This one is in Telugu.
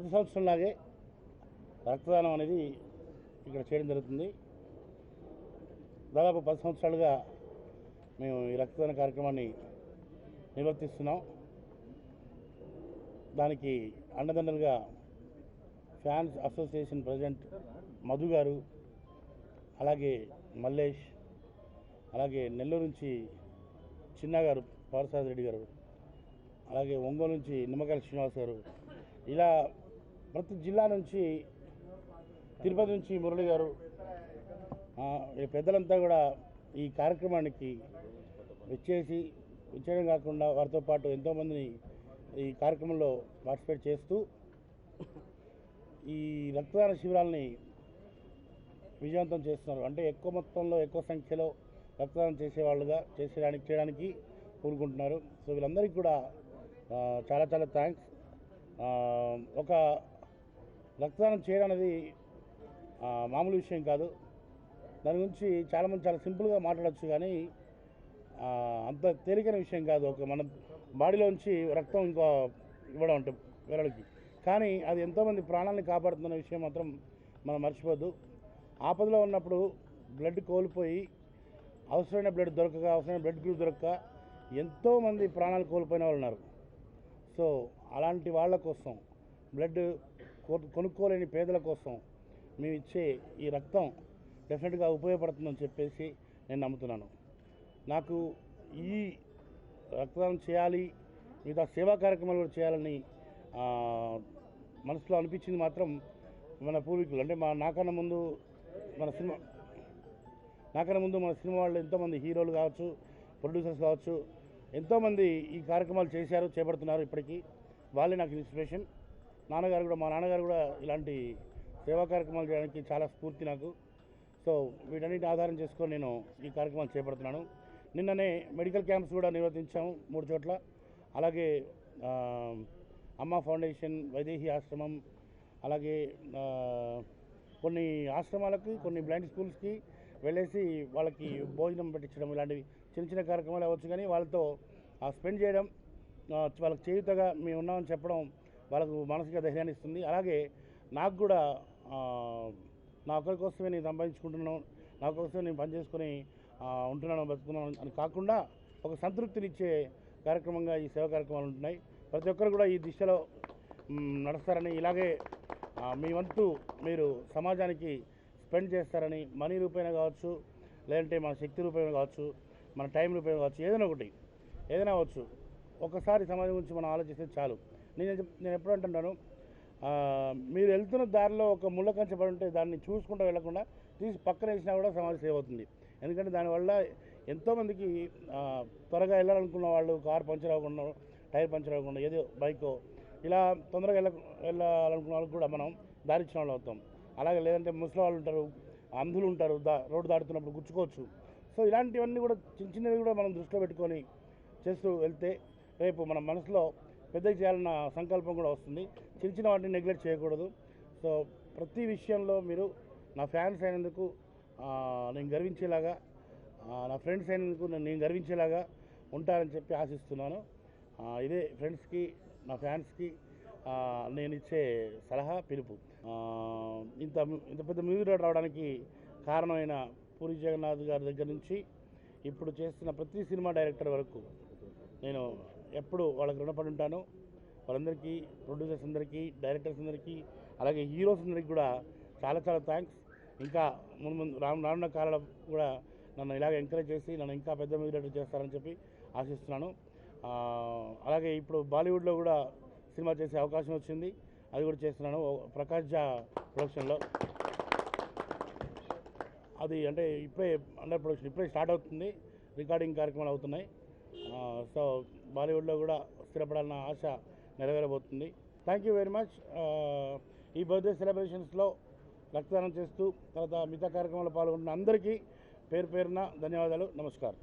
ప్రతి సంవత్సరంలాగే రక్తదానం అనేది ఇక్కడ చేయడం జరుగుతుంది. దాదాపు 10 సంవత్సరాలుగా మేము ఈ రక్తదాన కార్యక్రమాన్ని నిర్వర్తిస్తున్నాం. దానికి అండదండలుగా ఫ్యాన్స్ అసోసియేషన్ ప్రెసిడెంట్ మధు గారు, అలాగే మల్లేష్, అలాగే నెల్లూరు నుంచి చిన్న గారు పార్సాద్ రెడ్డి గారు, అలాగే ఒంగోలు నుంచి నిమ్మకాయల శ్రీనివాస్ గారు, ఇలా ప్రతి జిల్లా నుంచి, తిరుపతి నుంచి మురళి గారు, ఈ పెద్దలంతా కూడా ఈ కార్యక్రమానికి విచ్చేయడం కాకుండా వారితో పాటు ఎంతోమందిని ఈ కార్యక్రమంలో పార్టిసిపేట్ చేస్తూ ఈ రక్తదాన శిబిరాలని విజయవంతం చేస్తున్నారు. అంటే ఎక్కువ మొత్తంలో ఎక్కువ సంఖ్యలో రక్తదానం చేయడానికి కోరుకుంటున్నారు. సో వీళ్ళందరికీ కూడా చాలా చాలా థ్యాంక్స్. ఒక రక్తదానం చేయడం అనేది మామూలు విషయం కాదు. దాని గురించి చాలామంది చాలా సింపుల్గా మాట్లాడచ్చు, కానీ అంత తేలికైన విషయం కాదు. ఒక మన బాడీలోంచి రక్తం ఇంకా ఇవ్వడం అంటే వేరేకి, కానీ అది ఎంతోమంది ప్రాణాలను కాపాడుతున్న విషయం మాత్రం మనం మర్చిపోద్దు. ఆపదలో ఉన్నప్పుడు బ్లడ్ కోల్పోయి అవసరమైన బ్లడ్ దొరకక, అవసరమైన బ్లడ్ గ్రూప్ దొరకక ఎంతోమంది ప్రాణాలు కోల్పోయిన వాళ్ళు ఉన్నారు. సో అలాంటి వాళ్ళ కోసం, బ్లడ్ కొనుక్కోలేని పేదల కోసం మేము ఇచ్చే ఈ రక్తం డెఫినెట్గా ఉపయోగపడుతుందని చెప్పేసి నేను నమ్ముతున్నాను. నాకు ఈ రక్తదానం చేయాలి, మిగతా సేవా కార్యక్రమాలు కూడా చేయాలని మనసులో అనిపించింది మాత్రం మన పూర్వీకులు. అంటే నాకన్నా ముందు మన సినిమా వాళ్ళు ఎంతోమంది హీరోలు కావచ్చు, ప్రొడ్యూసర్స్ కావచ్చు, ఎంతోమంది ఈ కార్యక్రమాలు చేపడుతున్నారు. ఇప్పటికీ వాళ్ళే నాకు ఇన్స్పిరేషన్. మా నాన్నగారు కూడా ఇలాంటి సేవా కార్యక్రమాలు చేయడానికి చాలా స్ఫూర్తి నాకు. సో వీటన్నిటి ఆధారం చేసుకొని నేను ఈ కార్యక్రమాలు చేపడుతున్నాను. నిన్ననే మెడికల్ క్యాంప్స్ కూడా నిర్వర్తించాము 3 చోట్ల. అలాగే అమ్మ ఫౌండేషన్, వైదేహి ఆశ్రమం, అలాగే కొన్ని ఆశ్రమాలకి, కొన్ని బ్లైండ్ స్కూల్స్కి వెళ్ళేసి వాళ్ళకి భోజనం పెట్టించడం, ఇలాంటివి చిన్న చిన్న కార్యక్రమాలు అవ్వచ్చు. కానీ వాళ్ళతో స్పెండ్ చేయడం, వాళ్ళకి చేయుతగా మేము ఉన్నామని చెప్పడం వాళ్ళకు మానసిక ధైర్యాన్ని ఇస్తుంది. అలాగే నాకు కూడా నా ఒక్కరి కోసమే నేను సంపాదించుకుంటున్నాను, నా కోసమే నేను పనిచేసుకొని ఉంటున్నాను, బతుకుతున్నాను అని కాకుండా ఒక సంతృప్తినిచ్చే కార్యక్రమంగా ఈ సేవా కార్యక్రమాలు ఉంటున్నాయి. ప్రతి ఒక్కరు కూడా ఈ దిశలో నడుస్తారని, ఇలాగే మీ వంతు మీరు సమాజానికి స్పెండ్ చేస్తారని, మనీ రూపేణ కావచ్చు, లేదంటే మన శక్తి రూపేణ కావచ్చు, మన టైం రూపేణ కావచ్చు, ఏదైనా అవ్వచ్చు. ఒకసారి సమాజం గురించి మనం ఆలోచిస్తే చాలు. నేను ఎప్పుడు అంటున్నాను, మీరు వెళ్తున్న దారిలో ఒక ముళ్ళ కంచె పడి ఉంటే దాన్ని చూసుకుంటూ వెళ్లకుండా తీసి పక్కన వేసినా కూడా సమాజం సేవ్ అవుతుంది. ఎందుకంటే దానివల్ల ఎంతోమందికి త్వరగా వెళ్ళాలనుకున్న వాళ్ళు కారు పంచర్ అవ్వకుండా, టైర్ పంచర్ అవ్వకుండా, ఏదో బైకో ఇలా తొందరగా వెళ్ళాలనుకున్న వాళ్ళకి కూడా మనం దారి ఇచ్చిన వాళ్ళు అవుతాం. అలాగే లేదంటే ముసలి వాళ్ళు ఉంటారు, అంధులు ఉంటారు, రోడ్డు దాటుతున్నప్పుడు గుచ్చుకోవచ్చు. సో ఇలాంటివన్నీ కూడా చిన్నవి కూడా మనం దృష్టిలో పెట్టుకొని చేస్తూ వెళ్తే రేపు మన మనసులో పెద్దగా చేయాలన్న సంకల్పం కూడా వస్తుంది. చిన్న వాటిని నెగ్లెక్ట్ చేయకూడదు. సో ప్రతి విషయంలో మీరు నా ఫ్యాన్స్ అయినందుకు నేను గర్వించేలాగా, నా ఫ్రెండ్స్ అయినందుకు నేను గర్వించేలాగా ఉంటారని చెప్పి ఆశిస్తున్నాను. ఇదే ఫ్రెండ్స్కి, నా ఫ్యాన్స్కి నేను ఇచ్చే సలహా, పిలుపు. ఇంత పెద్ద మ్యూజిక్ డైరెక్టర్ రావడానికి కారణమైన పూరి జగన్నాథ్ గారి దగ్గర నుంచి ఇప్పుడు చేస్తున్న ప్రతి సినిమా డైరెక్టర్ వరకు నేను ఎప్పుడు వాళ్ళకి రుణపడి ఉంటాను. వాళ్ళందరికీ, ప్రొడ్యూసర్స్ అందరికీ, డైరెక్టర్స్ అందరికీ, అలాగే హీరోస్ అందరికీ కూడా చాలా చాలా థ్యాంక్స్. ఇంకా రానున్న కాలంలో కూడా నన్ను ఇలాగ ఎంకరేజ్ చేసి నన్ను ఇంకా పెద్ద మ్యూజిక్ డైరెక్టర్ చేస్తారని చెప్పి ఆశిస్తున్నాను. అలాగే ఇప్పుడు బాలీవుడ్లో కూడా సినిమా చేసే అవకాశం వచ్చింది, అది కూడా చేస్తున్నాను ప్రకాష్ జా ప్రొడక్షన్లో. అది అంటే ఇప్పుడే అండర్ ప్రొడక్షన్, ఇప్పుడే స్టార్ట్ అవుతుంది, రికార్డింగ్ కార్యక్రమాలు అవుతున్నాయి. సో బాలీవుడ్లో కూడా స్థిరపడాలన్న ఆశ నెరవేరబోతుంది. Thank you very much. ఈ బర్త్డే సెలబ్రేషన్స్లో రక్తదానం చేస్తూ తర్వాత మిగతా కార్యక్రమాల్లో పాల్గొంటున్న అందరికీ పేరు పేరున ధన్యవాదాలు, నమస్కారం.